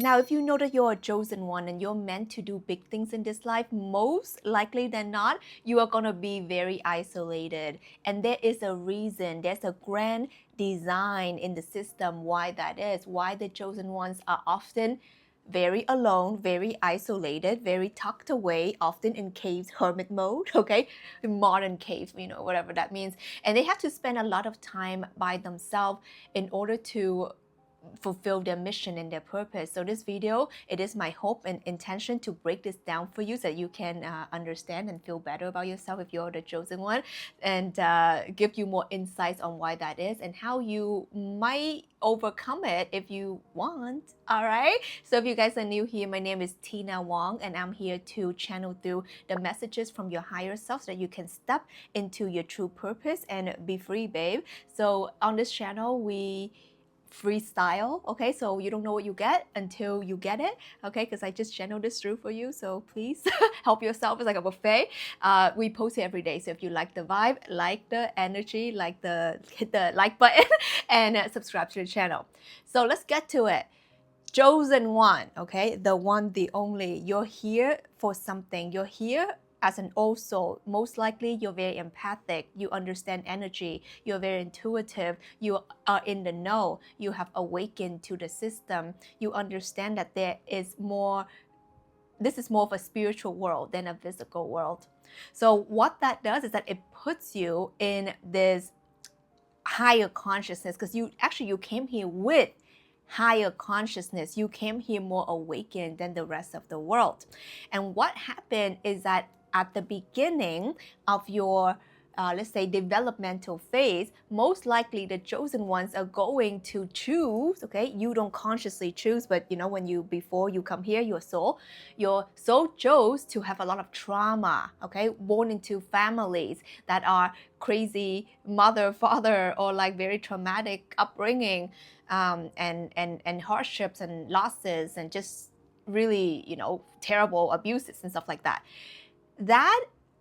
Now, if you know that you're a chosen one and you're meant to do big things in this life, most likely than not, you are going to be very isolated. And there is a reason, there's a grand design in the system why that is, why the chosen ones are often very alone, very isolated, very tucked away, often in caves, hermit mode, okay? Modern cave, whatever that means. And they have to spend a lot of time by themselves in order to fulfill their mission and their purpose. So this video, it is my hope and intention to break this down for you so that you can understand and feel better about yourself if you're the chosen one, and give you more insights on why that is and how you might overcome it if you want. All right, so if you guys are new here, my name is Tina Wong, and I'm here to channel through the messages from your higher self so that you can step into your true purpose and be free, babe. So on this channel, we freestyle, okay? So you don't know what you get until you get it, okay? Because I just channeled this through for you, so please help yourself. It's like a buffet. We post it every day, so if you like the vibe, like the energy, hit the like button and subscribe to the channel. So let's get to it. Chosen one, okay? The one, the only. You're here for something. You're here as an old soul. Most likely you're very empathic, you understand energy, you're very intuitive, you are in the know, you have awakened to the system, you understand that this is more of a spiritual world than a physical world. So what that does is that it puts you in this higher consciousness, because you came here with higher consciousness. You came here more awakened than the rest of the world. And what happened is that at the beginning of your let's say developmental phase, most likely the chosen ones are going to choose, okay? You don't consciously choose, but before you come here, your soul chose to have a lot of trauma, okay? Born into families that are crazy mother, father, or like very traumatic upbringing, and hardships and losses and just really, terrible abuses and stuff like that.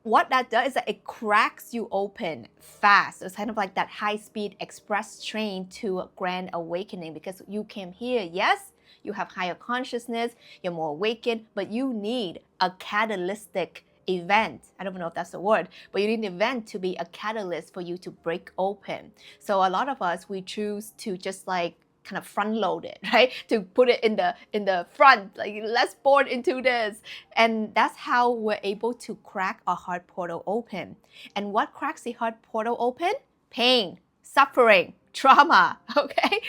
What that does is that it cracks you open fast. It's kind of like that high-speed express train to a grand awakening, because you came here, yes, you have higher consciousness, you're more awakened, but you need a catalytic event. I don't know if that's the word, but you need an event to be a catalyst for you to break open. So a lot of us, we choose to just like kind of front load it, right? To put it in the front, like let's board into this. And that's how we're able to crack a heart portal open. And what cracks the heart portal open? Pain, suffering, trauma, okay?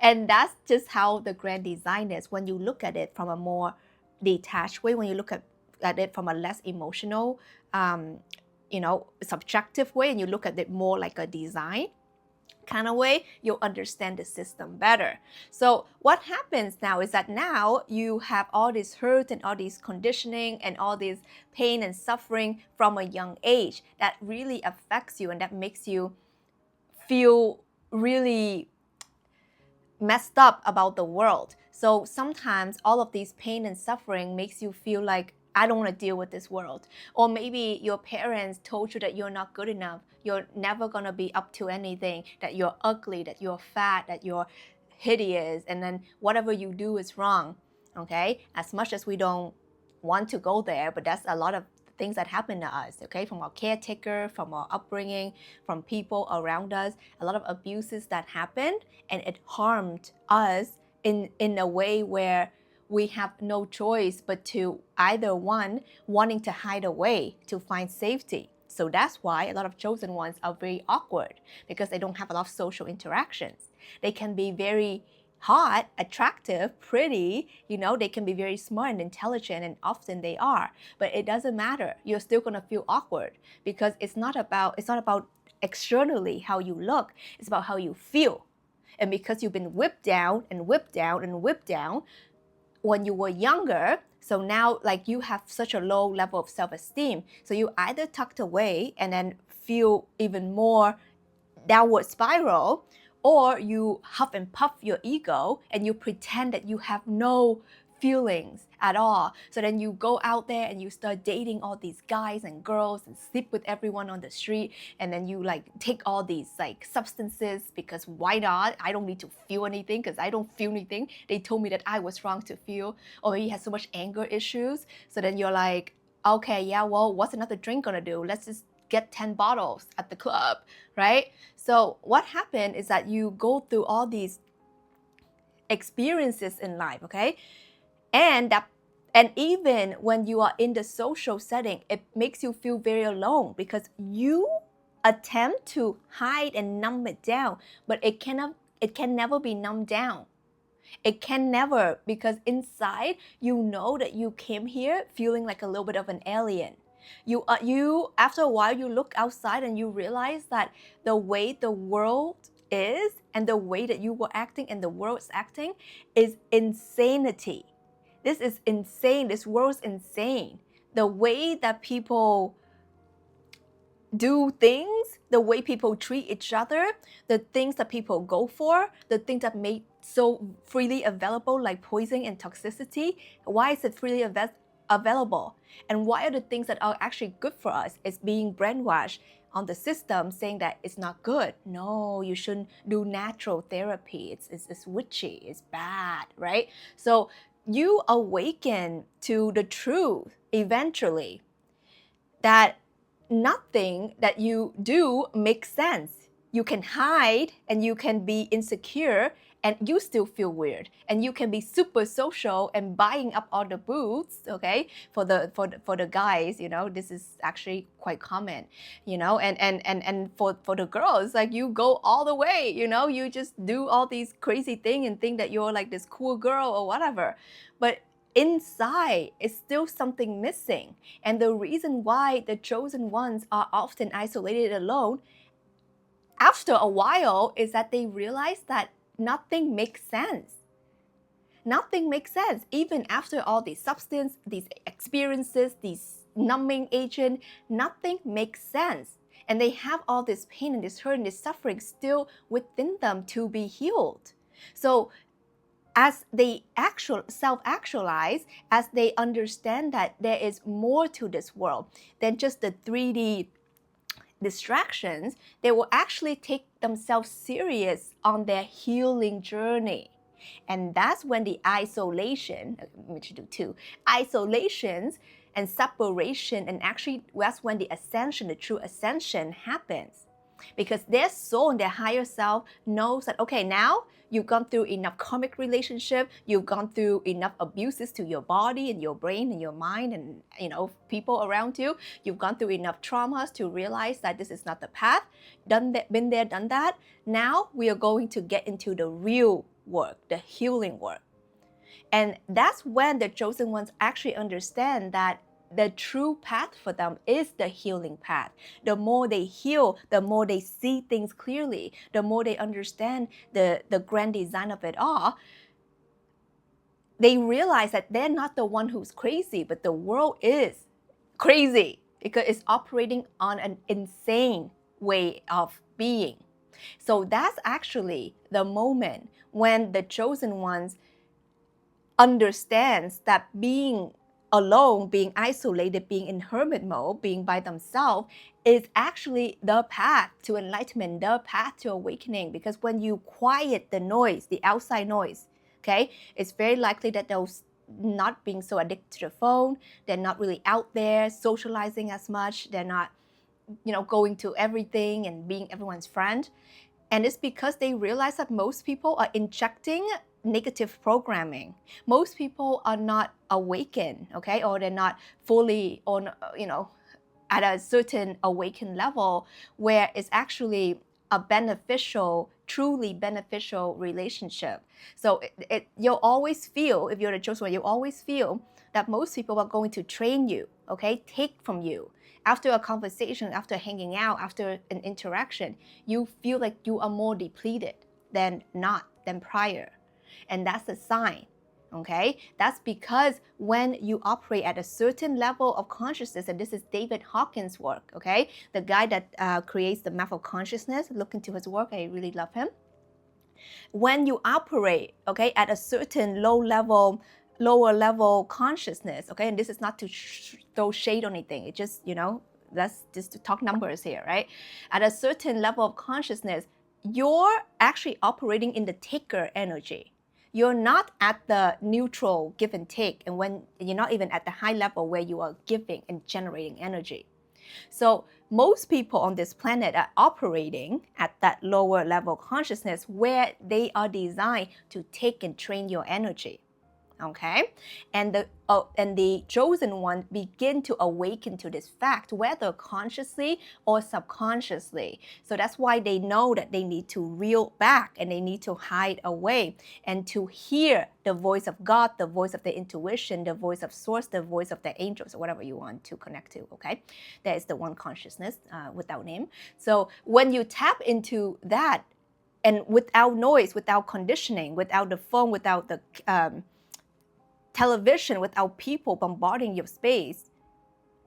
And that's just how the grand design is. When you look at it from a more detached way, when you look at it from a less emotional, subjective way, and you look at it more like a design kind of way, you'll understand the system better. So what happens now is that now you have all this hurt and all this conditioning and all this pain and suffering from a young age that really affects you, and that makes you feel really messed up about the world. So sometimes all of these pain and suffering makes you feel like, I don't want to deal with this world. Or maybe your parents told you that you're not good enough, you're never going to be up to anything, that you're ugly, that you're fat, that you're hideous, and then whatever you do is wrong. Okay? As much as we don't want to go there, but that's a lot of things that happen to us, okay? From our caretaker, from our upbringing, from people around us, a lot of abuses that happened, and it harmed us in a way where we have no choice but to either one, wanting to hide away to find safety. So that's why a lot of chosen ones are very awkward, because they don't have a lot of social interactions. They can be very hot, attractive, pretty, they can be very smart and intelligent, and often they are. But it doesn't matter. You're still going to feel awkward, because it's not about externally how you look. It's about how you feel. And because you've been whipped down and whipped down and whipped down when you were younger, so now like you have such a low level of self-esteem. So you either tucked away and then feel even more downward spiral, or you huff and puff your ego and you pretend that you have no feelings at all. So then you go out there and you start dating all these guys and girls and sleep with everyone on the street, and then you like take all these like substances because why not? I don't need to feel anything because I don't feel anything. They told me that I was wrong to feel, or maybe you have so much anger issues. So then you're like, okay, yeah, well, what's another drink gonna do? Let's just get 10 bottles at the club, right? So what happened is that you go through all these experiences in life, okay? And even when you are in the social setting, it makes you feel very alone because you attempt to hide and numb it down, but it can never be numbed down. It can never, because inside you know that you came here feeling like a little bit of an alien. You after a while you look outside and you realize that the way the world is and the way that you were acting and the world is acting is insanity. This is insane. This world's insane. The way that people do things, the way people treat each other, the things that people go for, the things that made so freely available like poison and toxicity. Why is it freely available? And why are the things that are actually good for us is being brainwashed on the system saying that it's not good? No, you shouldn't do natural therapy. It's witchy, it's bad, right? So you awaken to the truth eventually that nothing that you do makes sense. You can hide and you can be insecure and you still feel weird, and you can be super social and buying up all the booths, okay, for the guys, you know, this is actually quite common, you know, and for the girls, like you go all the way, you know, you just do all these crazy things and think that you're like this cool girl or whatever, but inside is still something missing. And the reason why the chosen ones are often isolated alone after a while is that they realize that nothing makes sense. Nothing makes sense. Even after all these substance, these experiences, these numbing agent, nothing makes sense. And they have all this pain and this hurt and this suffering still within them to be healed. So as they self-actualize, as they understand that there is more to this world than just the 3D distractions, they will actually take themselves serious on their healing journey. And that's when the isolation, we should do two, isolations and separation, and actually that's when the ascension, the true ascension happens. Because their soul and their higher self knows that, okay, now you've gone through enough karmic relationship, you've gone through enough abuses to your body and your brain and your mind and, you know, people around you. You've gone through enough traumas to realize that this is not the path. Done that, been there, done that. Now we are going to get into the real work, the healing work. And that's when the chosen ones actually understand that the true path for them is the healing path. The more they heal, the more they see things clearly, the more they understand the grand design of it all. They realize that they're not the one who's crazy, but the world is crazy because it's operating on an insane way of being. So that's actually the moment when the chosen ones understands that being alone, being isolated, being in hermit mode, being by themselves is actually the path to enlightenment, the path to awakening. Because when you quiet the noise, the outside noise, okay, it's very likely that they'll not being so addicted to the phone, they're not really out there socializing as much, they're not, you know, going to everything and being everyone's friend. And it's because they realize that most people are injecting negative programming. Most people are not awakened, okay, or they're not fully on, you know, at a certain awakened level where it's actually a beneficial, truly beneficial relationship. So you'll always feel, if you're the chosen one, you'll always feel that most people are going to train you, okay, take from you. After a conversation, after hanging out, after an interaction, you feel like you are more depleted than prior. And that's a sign, okay? That's because when you operate at a certain level of consciousness, and this is David Hawkins' work, okay? The guy that creates the map of consciousness, look into his work, I really love him. When you operate, okay, at a certain low level lower level consciousness, okay? And this is not to throw shade on anything. It just, let's just talk numbers here, right? At a certain level of consciousness, you're actually operating in the taker energy. You're not at the neutral give and take, and when you're not even at the high level where you are giving and generating energy. So most people on this planet are operating at that lower level consciousness where they are designed to take and train your energy. Okay, and the chosen one begin to awaken to this fact, whether consciously or subconsciously. So that's why they know that they need to reel back and they need to hide away and to hear the voice of God, the voice of the intuition, the voice of source, the voice of the angels, or whatever you want to connect to. Okay, that is the one consciousness without name. So when you tap into that, and without noise, without conditioning, without the phone, without the television, without people bombarding your space,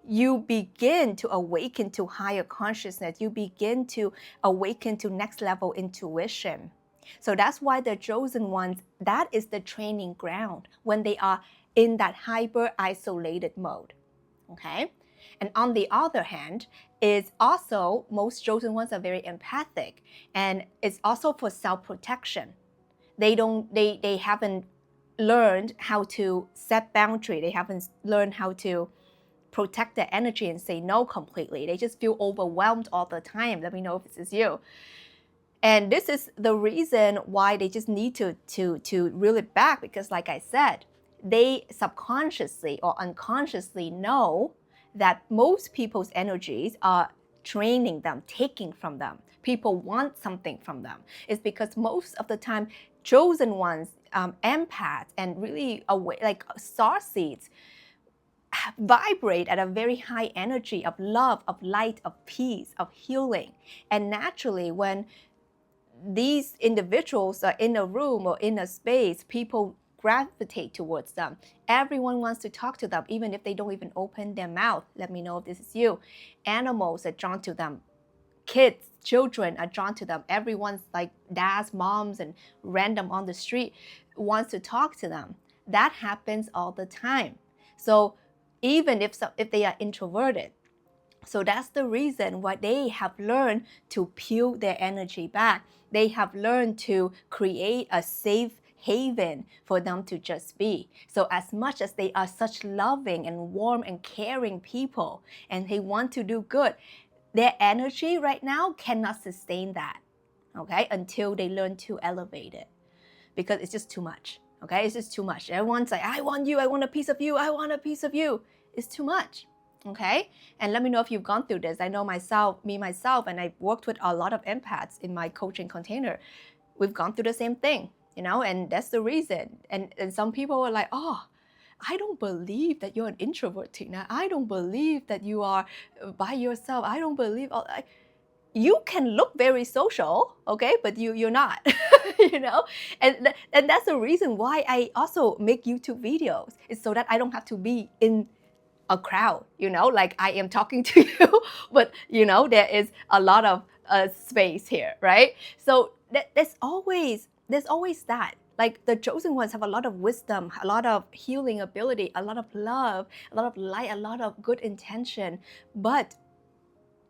you begin to awaken to higher consciousness. You begin to awaken to next level intuition. So that's why the chosen ones, that is the training ground when they are in that hyper isolated mode. Okay? And on the other hand, is also most chosen ones are very empathic, and it's also for self-protection. They haven't learned how to set boundary. They haven't learned how to protect their energy and say no completely. They just feel overwhelmed all the time. Let me know if this is you. And this is the reason why they just need to reel it back, because like I said, they subconsciously or unconsciously know that most people's energies are training them, taking from them. People want something from them. It's because most of the time, chosen ones, empaths, and really like star seeds, vibrate at a very high energy of love, of light, of peace, of healing. And naturally, when these individuals are in a room or in a space, people gravitate towards them. Everyone wants to talk to them, even if they don't even open their mouth. Let me know if this is you. Animals are drawn to them. Kids, children are drawn to them. Everyone's like dads, moms, and random on the street wants to talk to them. That happens all the time. So even if they are introverted, so that's the reason why they have learned to peel their energy back. They have learned to create a safe haven for them to just be. So as much as they are such loving and warm and caring people, and they want to do good, their energy right now cannot sustain that, okay, until they learn to elevate it, because it's just too much, okay? It's just too much. Everyone's like, I want you, I want a piece of you, I want a piece of you. It's too much, okay? And let me know if you've gone through this. I know myself, and I've worked with a lot of empaths in my coaching container. We've gone through the same thing, and that's the reason. And some people are like, oh, I don't believe that you're an introvert, Tina. I don't believe that you are by yourself. I don't believe you can look very social, okay, but you're not, and that's the reason why I also make YouTube videos. It's so that I don't have to be in a crowd, like I am talking to you, but there is a lot of space here, right? So there's always that. Like the chosen ones have a lot of wisdom, a lot of healing ability, a lot of love, a lot of light, a lot of good intention. But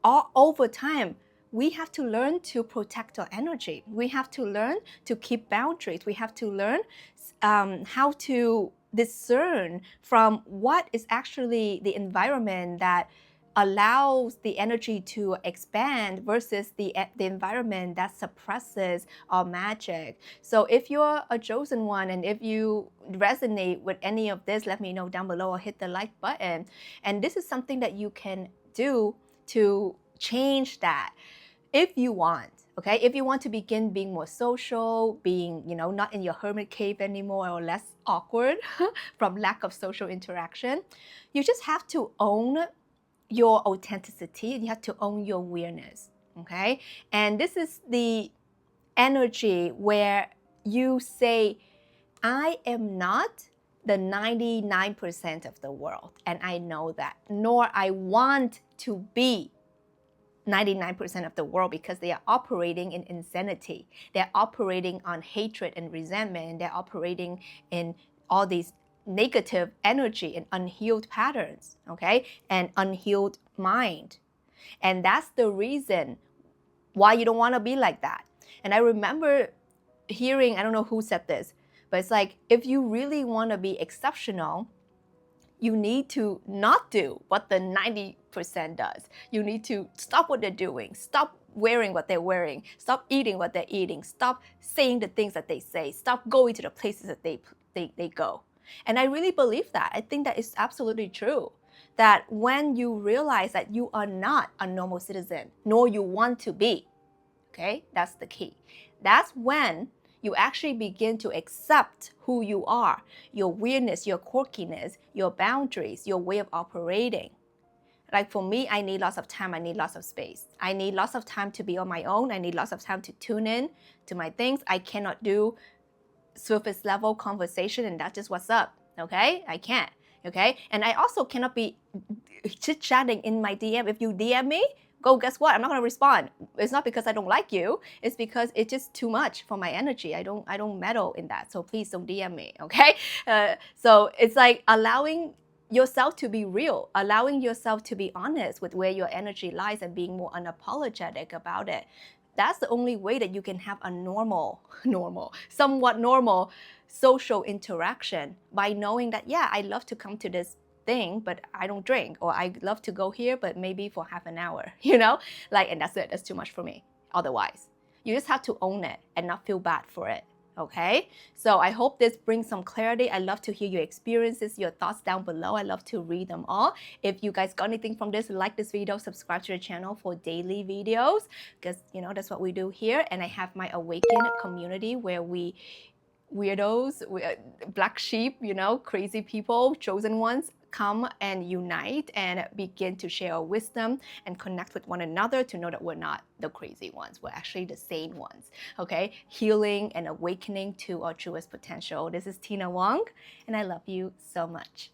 over time, we have to learn to protect our energy. We have to learn to keep boundaries. We have to learn how to discern from what is actually the environment that allows the energy to expand versus the environment that suppresses our magic. So if you're a chosen one and if you resonate with any of this, let me know down below or hit the like button. And this is something that you can do to change that if you want. Okay, if you want to begin being more social, being, not in your hermit cave anymore or less awkward from lack of social interaction, you just have to own your authenticity and you have to own your awareness. Okay, and this is the energy where you say, I am not the 99% of the world, and I know that, nor I want to be 99% of the world, because they are operating in insanity. They're operating on hatred and resentment. They're operating in all these negative energy and unhealed patterns, okay, and unhealed mind. And that's the reason why you don't want to be like that. And I remember hearing, I don't know who said this, but it's like, if you really want to be exceptional, you need to not do what the 90% does. You need to stop what they're doing, stop wearing what they're wearing, stop eating what they're eating, stop saying the things that they say, stop going to the places that they go. And I really believe that. I think that is absolutely true. That when you realize that you are not a normal citizen, nor you want to be, okay, that's the key. That's when you actually begin to accept who you are, your weirdness, your quirkiness, your boundaries, your way of operating. Like for me, I need lots of time, I need lots of space. I need lots of time to be on my own. I need lots of time to tune in to my things. I cannot do surface level conversation and that's just what's up, okay? I can't, okay? And I also cannot be chit-chatting in my DM. If you DM me, guess what? I'm not gonna respond. It's not because I don't like you. It's because it's just too much for my energy. I don't meddle in that. So please don't DM me, okay? So it's like allowing yourself to be real, allowing yourself to be honest with where your energy lies and being more unapologetic about it. That's the only way that you can have a somewhat normal social interaction, by knowing that, yeah, I love to come to this thing, but I don't drink, or I love to go here, but maybe for half an hour, like, and that's it. That's too much for me. Otherwise, you just have to own it and not feel bad for it. Okay, so I hope this brings some clarity. I love to hear your experiences, your thoughts down below. I love to read them all. If you guys got anything from this, like this video, subscribe to the channel for daily videos, because that's what we do here. And I have my Awaken community where we weirdos, black sheep, crazy people, chosen ones, come and unite and begin to share our wisdom and connect with one another to know that we're not the crazy ones. We're actually the sane ones, okay? Healing and awakening to our truest potential. This is Tina Wong, and I love you so much.